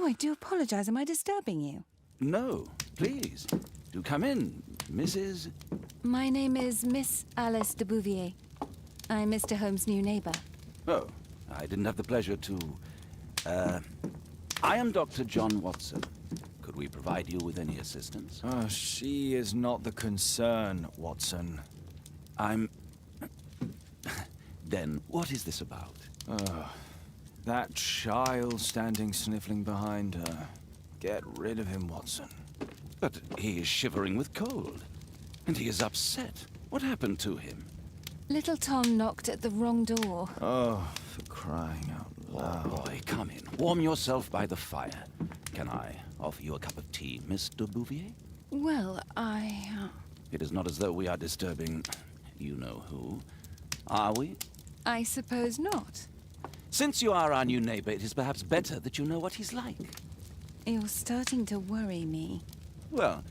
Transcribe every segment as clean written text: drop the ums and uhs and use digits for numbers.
I do apologize. Am I disturbing you? No, please. Do come in, Mrs. My name is Miss Alice de Bouvier. I'm Mr. Holmes' new neighbor. Oh, I didn't have the pleasure to... I am Dr. John Watson. Could we provide you with any assistance? Oh, she is not the concern, Watson. I'm... Then, what is this about? That child standing sniffling behind her. Get rid of him, Watson. But he is shivering with cold. And he is upset. What happened to him? Little Tom knocked at the wrong door. Oh, for crying out loud. Oh, boy, come in. Warm yourself by the fire. Can I offer you a cup of tea, Miss de Bouvier? Well, It is not as though we are disturbing you-know-who, are we? I suppose not. Since you are our new neighbor, it is perhaps better that you know what he's like. You're starting to worry me. Well,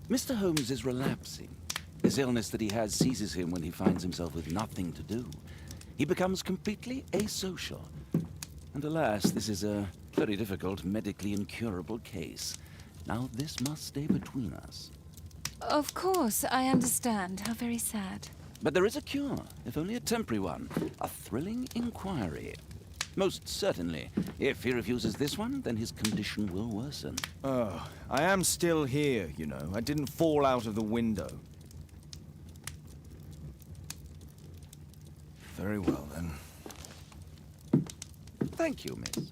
Mr. Holmes is relapsing. This illness that he has seizes him when he finds himself with nothing to do. He becomes completely asocial. And alas, this is a very difficult, medically incurable case. Now, this must stay between us. Of course, I understand. How very sad. But there is a cure, if only a temporary one. A thrilling inquiry. Most certainly. If he refuses this one, then his condition will worsen. Oh, I am still here, you know. I didn't fall out of the window. Very well, then. Thank you, miss.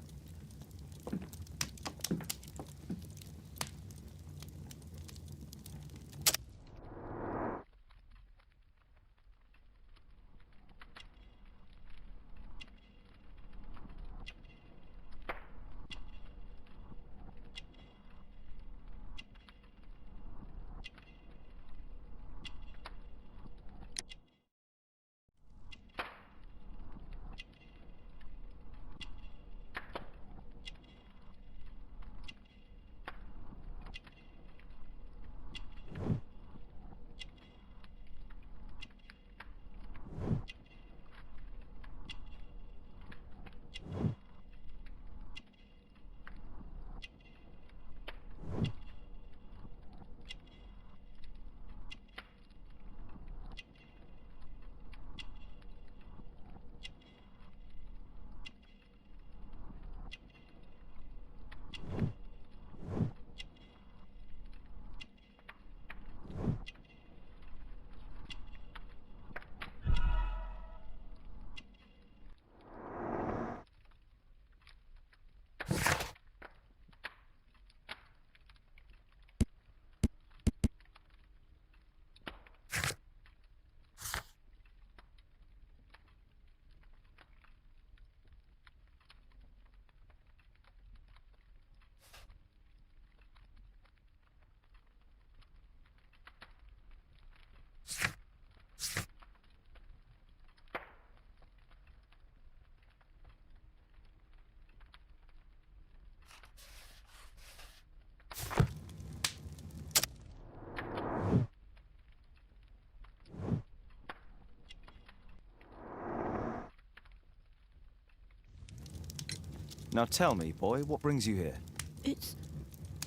Now tell me, boy, what brings you here?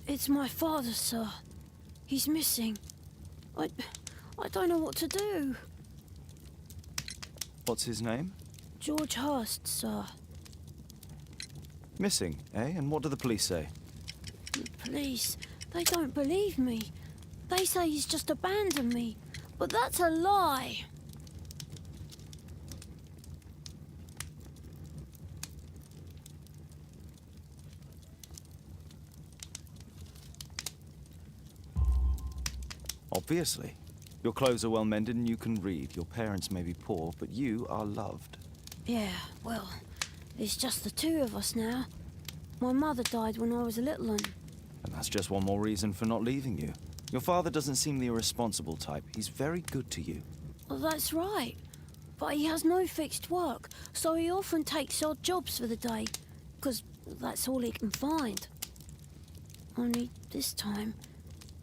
It's my father, sir. He's missing. I don't know what to do. What's his name? George Hurst, sir. Missing, eh? And what do the police say? The police, they don't believe me. They say he's just abandoned me. But that's a lie. Obviously. Your clothes are well mended and you can read. Your parents may be poor, but you are loved. Yeah, well, it's just the two of us now. My mother died when I was a little one. And that's just one more reason for not leaving you. Your father doesn't seem the irresponsible type. He's very good to you. Well, that's right. But he has no fixed work, so he often takes odd jobs for the day, because that's all he can find. Only this time,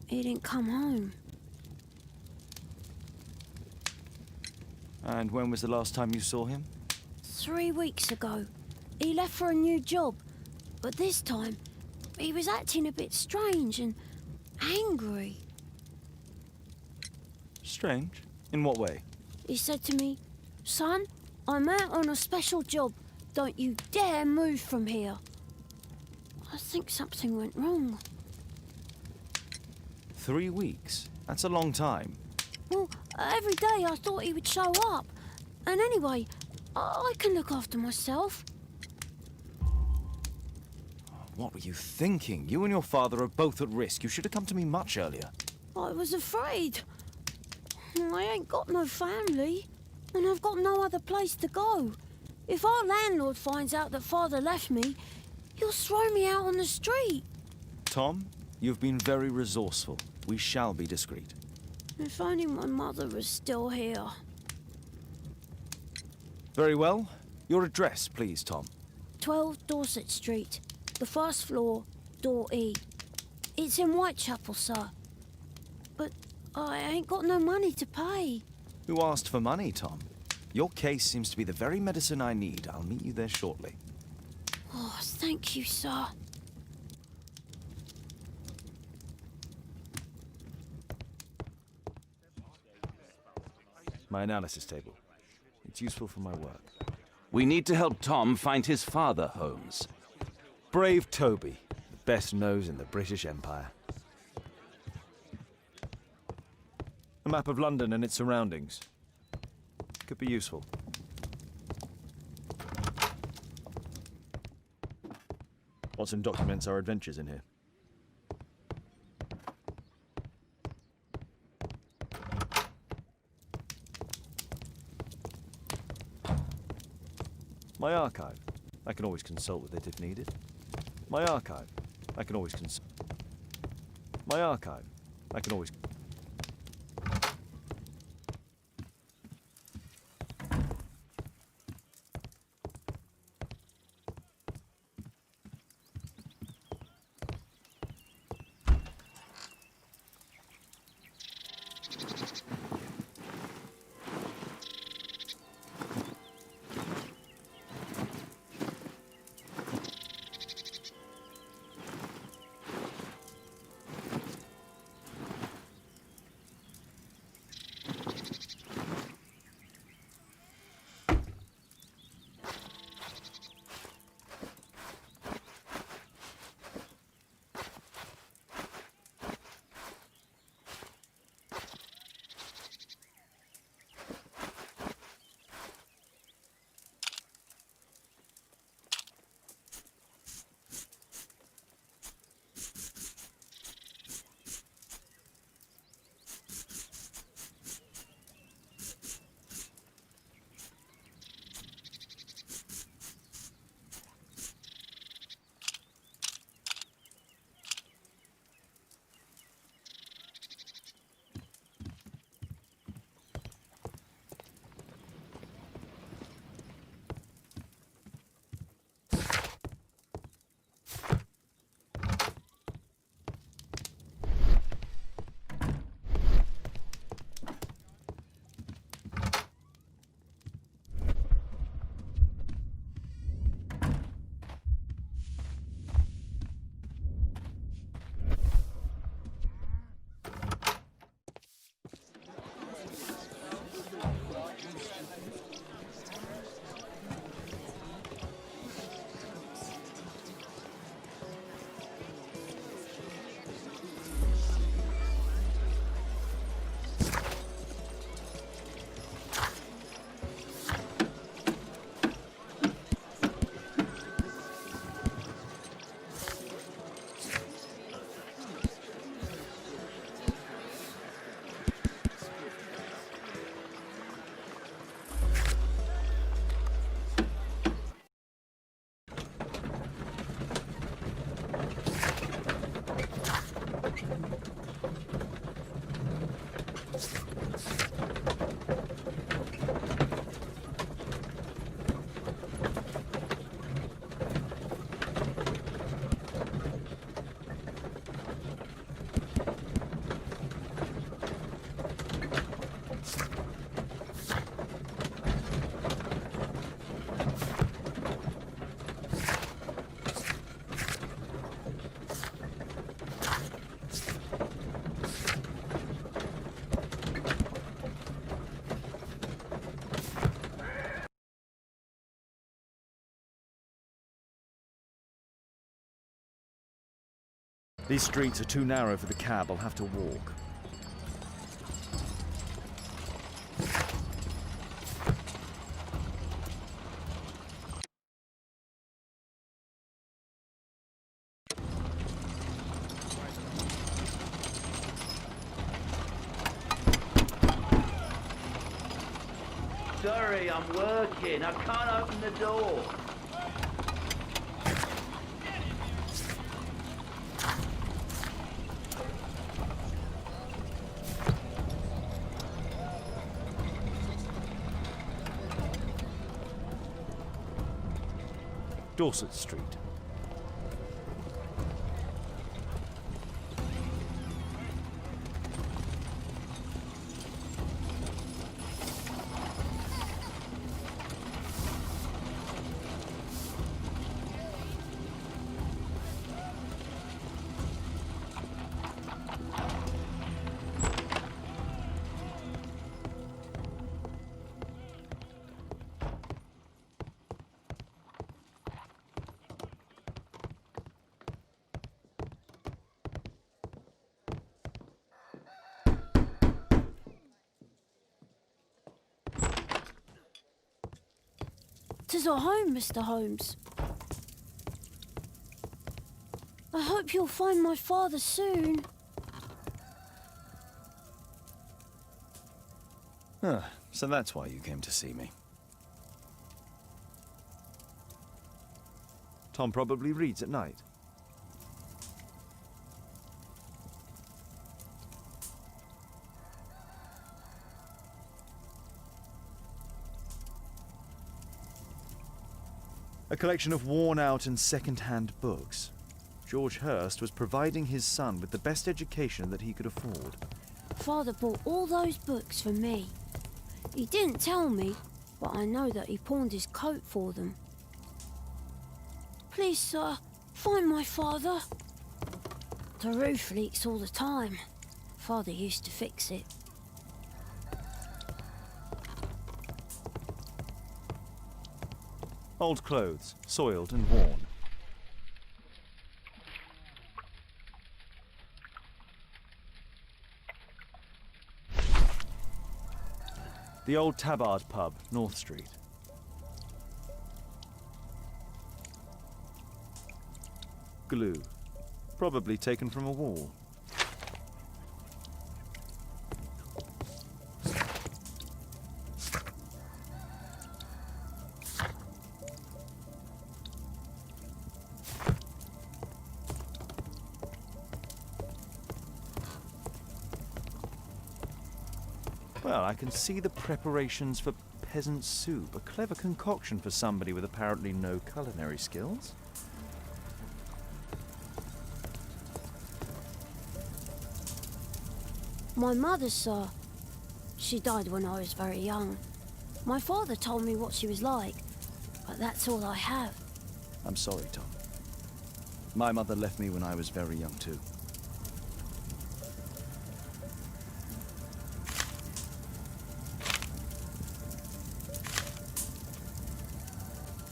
he didn't come home. And when was the last time you saw him? 3 weeks ago. He left for a new job, but this time, he was acting a bit strange and angry. Strange? In what way? He said to me, "Son, I'm out on a special job. Don't you dare move from here." I think something went wrong. 3 weeks? That's a long time. Well, every day I thought he would show up. And anyway, I can look after myself. What were you thinking? You and your father are both at risk. You should have come to me much earlier. I was afraid. I ain't got no family, and I've got no other place to go. If our landlord finds out that Father left me, he'll throw me out on the street. Tom, you've been very resourceful. We shall be discreet. If only my mother was still here. Very well. Your address, please, Tom. 12 Dorset Street, the first floor, door E. It's in Whitechapel, sir. But I ain't got no money to pay. Who asked for money, Tom? Your case seems to be the very medicine I need. I'll meet you there shortly. Oh, thank you, sir. My analysis table. It's useful for my work. We need to help Tom find his father, Holmes. Brave Toby, the best nose in the British Empire. A map of London and its surroundings. Could be useful. Watson documents our adventures in here. My archive. I can always consult with it if needed. My archive. I can always consult. My archive. I can always... These streets are too narrow for the cab. I'll have to walk. Sorry, I'm working. I can't open the door. Dorset Street. "'Tis our home, Mr. Holmes. I hope you'll find my father soon." Ah, so that's why you came to see me. Tom probably reads at night. A collection of worn-out and second-hand books. George Hurst was providing his son with the best education that he could afford. Father bought all those books for me. He didn't tell me, but I know that he pawned his coat for them. "Please, sir, find my father." "The roof leaks all the time. Father used to fix it." Old clothes, soiled and worn. The old Tabard pub, North Street. Glue, probably taken from a wall. Well, I can see the preparations for peasant soup, a clever concoction for somebody with apparently no culinary skills. "My mother, sir. She died when I was very young. My father told me what she was like, but that's all I have." I'm sorry, Tom. My mother left me when I was very young too.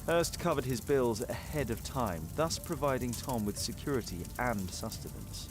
Hurst covered his bills ahead of time, thus providing Tom with security and sustenance.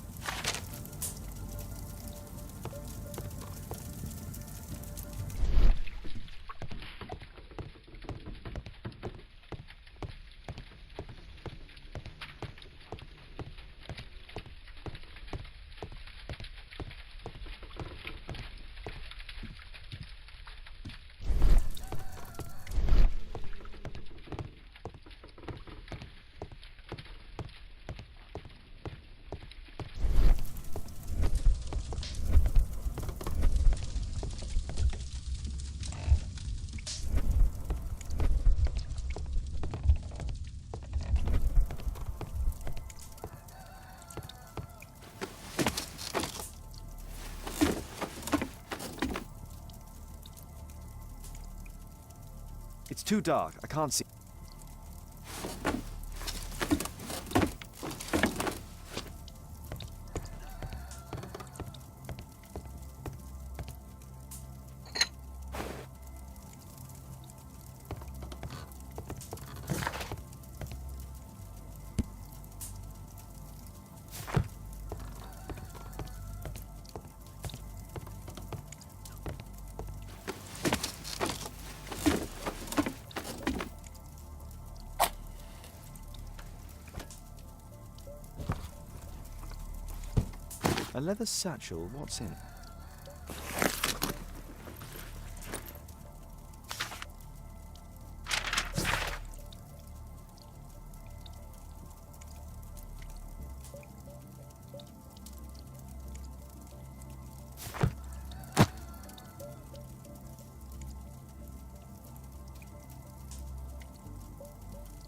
It's too dark. I can't see. A leather satchel, what's in it?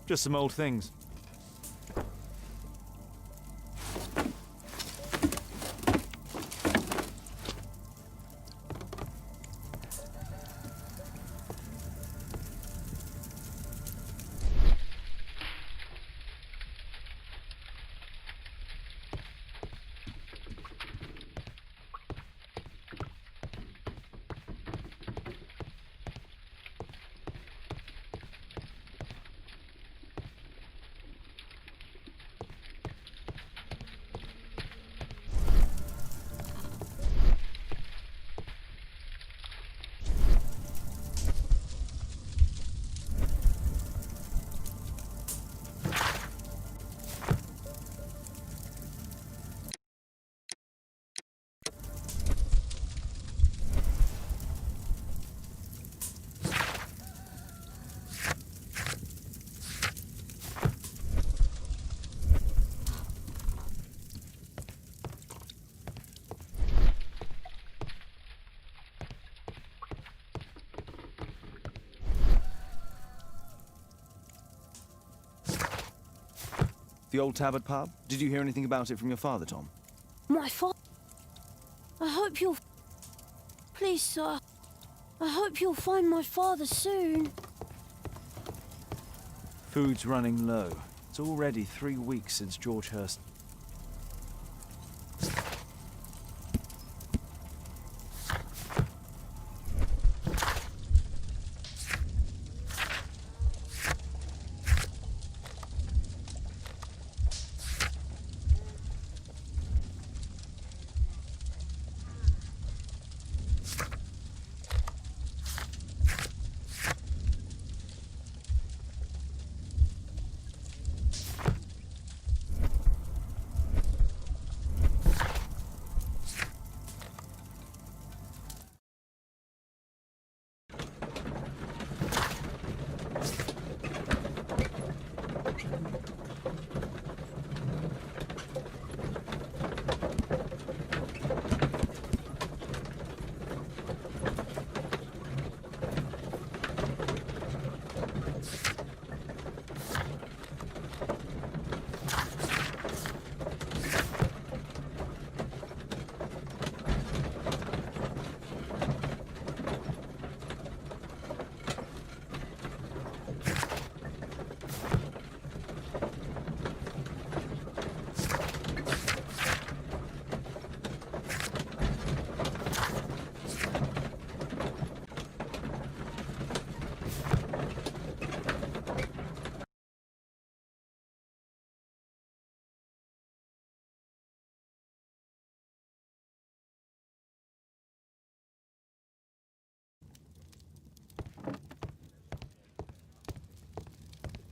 Just some old things. The old Tabard pub? Did you hear anything about it from your father, Tom? My father? I hope you'll... Please, sir. I hope you'll find my father soon. Food's running low. It's already 3 weeks since George Hurst...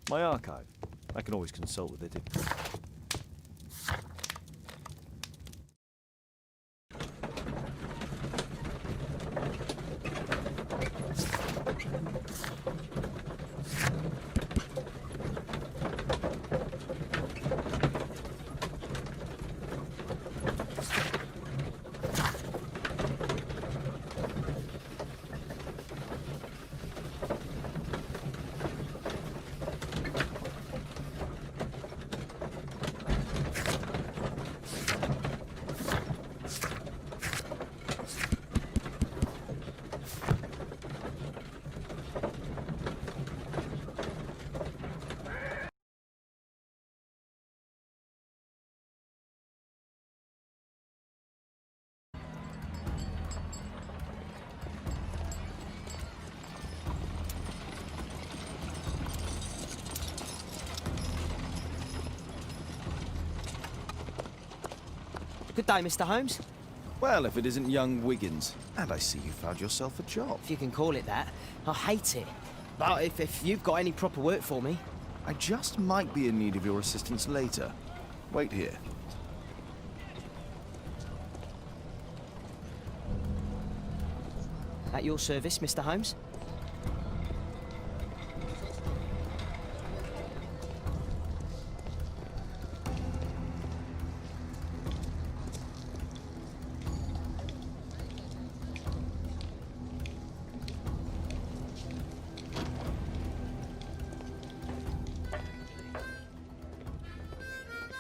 My archive. I can always consult with it. Good day, Mr. Holmes. Well, if it isn't young Wiggins. And I see you found yourself a job. If you can call it that. I hate it. But if you've got any proper work for me... I just might be in need of your assistance later. Wait here. At your service, Mr. Holmes.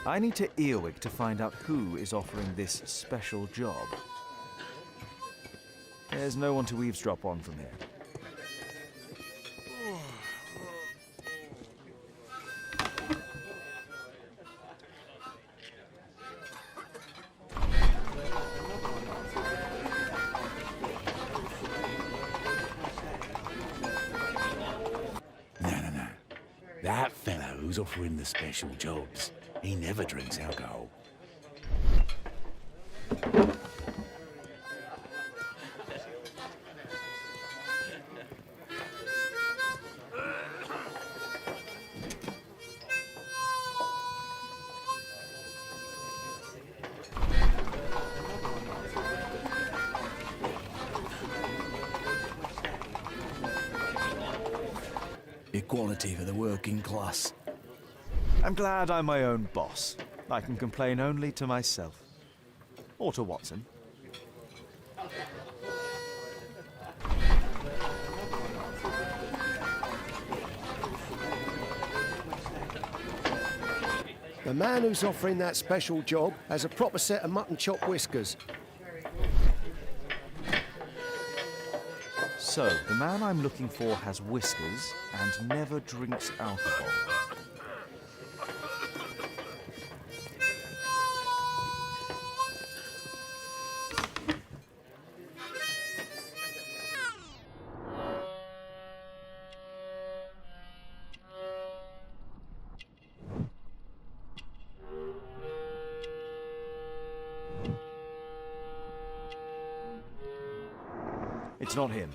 I need to earwig to find out who is offering this special job. There's no one to eavesdrop on from here. No. That fellow who's offering the special jobs, he never drinks alcohol. Equality for the working class. I'm glad I'm my own boss. I can complain only to myself. Or to Watson. The man who's offering that special job has a proper set of mutton chop whiskers. So, the man I'm looking for has whiskers and never drinks alcohol. It's not him.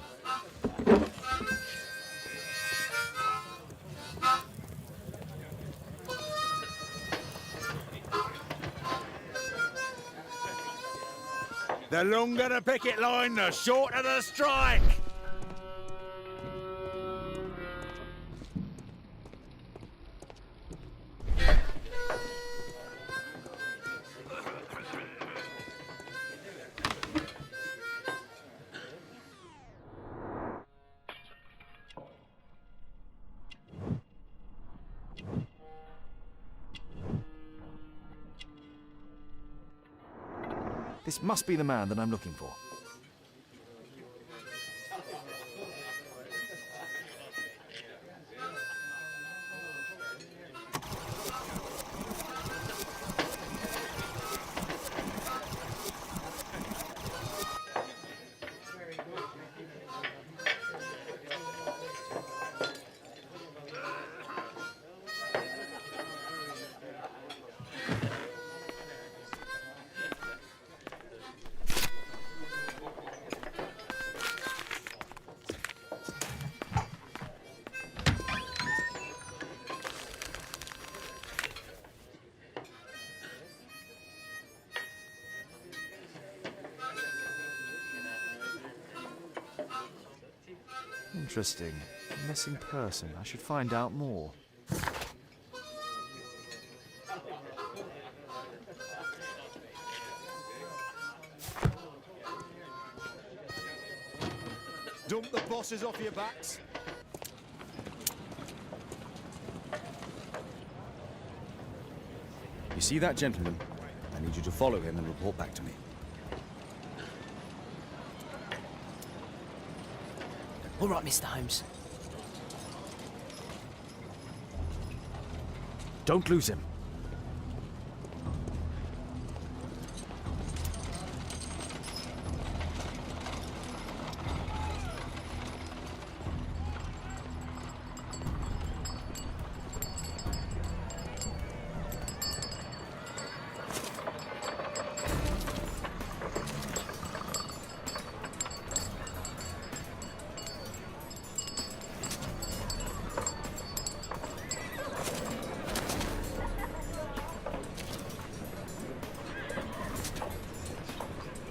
The longer the picket line, the shorter the strike! This must be the man that I'm looking for. Interesting. Missing person. I should find out more. Dump the bosses off your backs. You see that gentleman? I need you to follow him and report back to me. All right, Mr. Holmes. Don't lose him.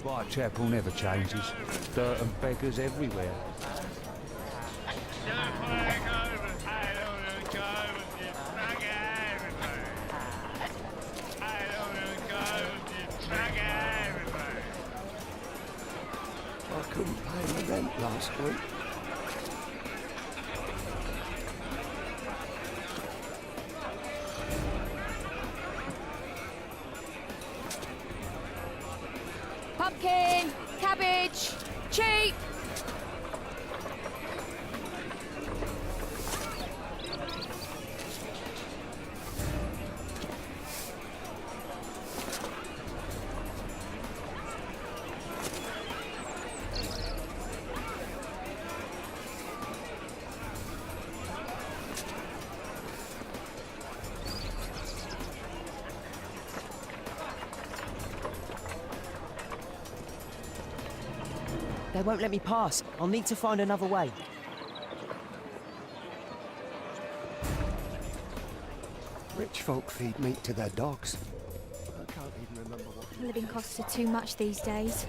Whitechapel never changes. Dirt and beggars everywhere. I couldn't pay my rent last week. Pumpkin, cabbage, cheap. They won't let me pass. I'll need to find another way. Rich folk feed meat to their dogs. I can't even remember what... Living costs are too much these days.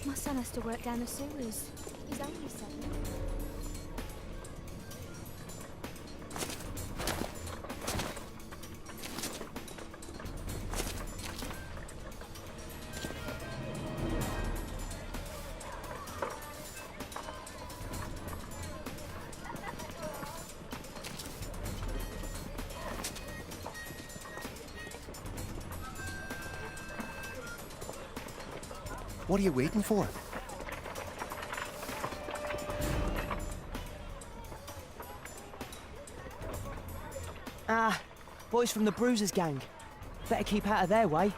My son has to work down the sewers. He's only 7. What are you waiting for? Ah, boys from the Bruisers gang. Better keep out of their way.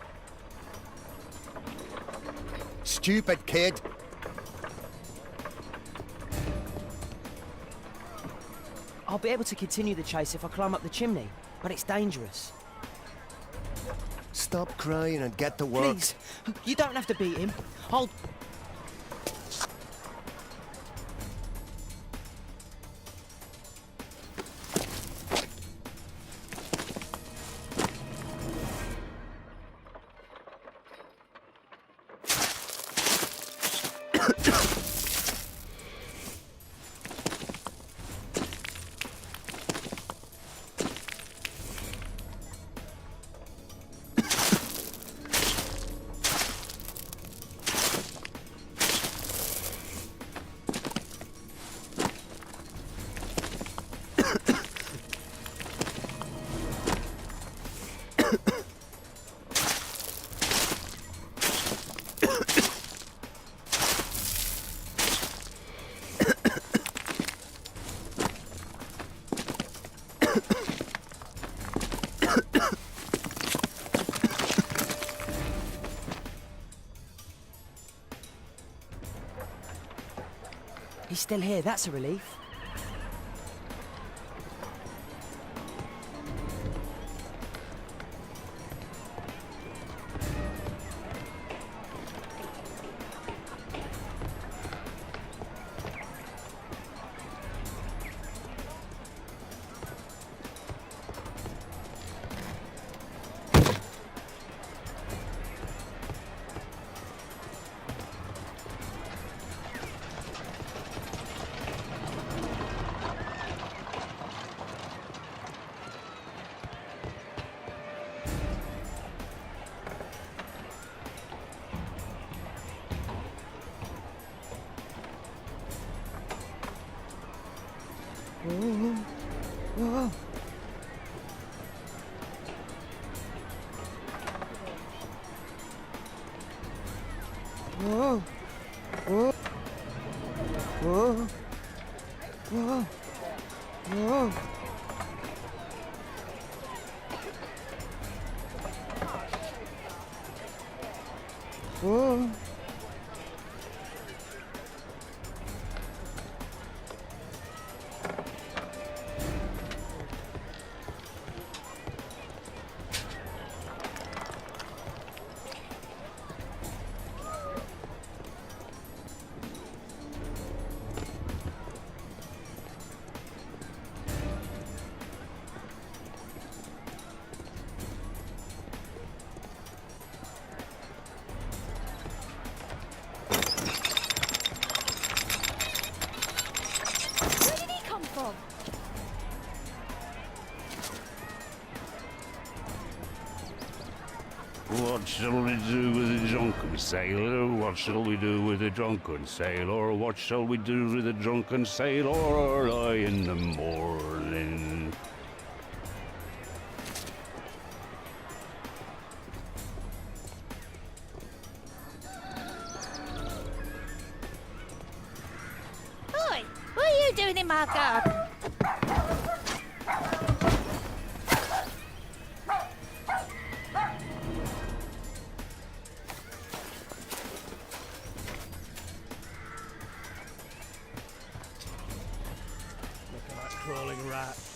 Stupid kid! I'll be able to continue the chase if I climb up the chimney, but it's dangerous. Stop crying and get to work. Please, you don't have to beat him. I'll... He's still here, that's a relief. Whoa. Whoa. Whoa. Whoa. Whoa. Whoa. Whoa. what shall we do with a drunken sailor? What shall we do with a drunken sailor? What shall we do with a drunken sailor early in the morning? Oi, what are you doing in my garden? Look at that crawling rat.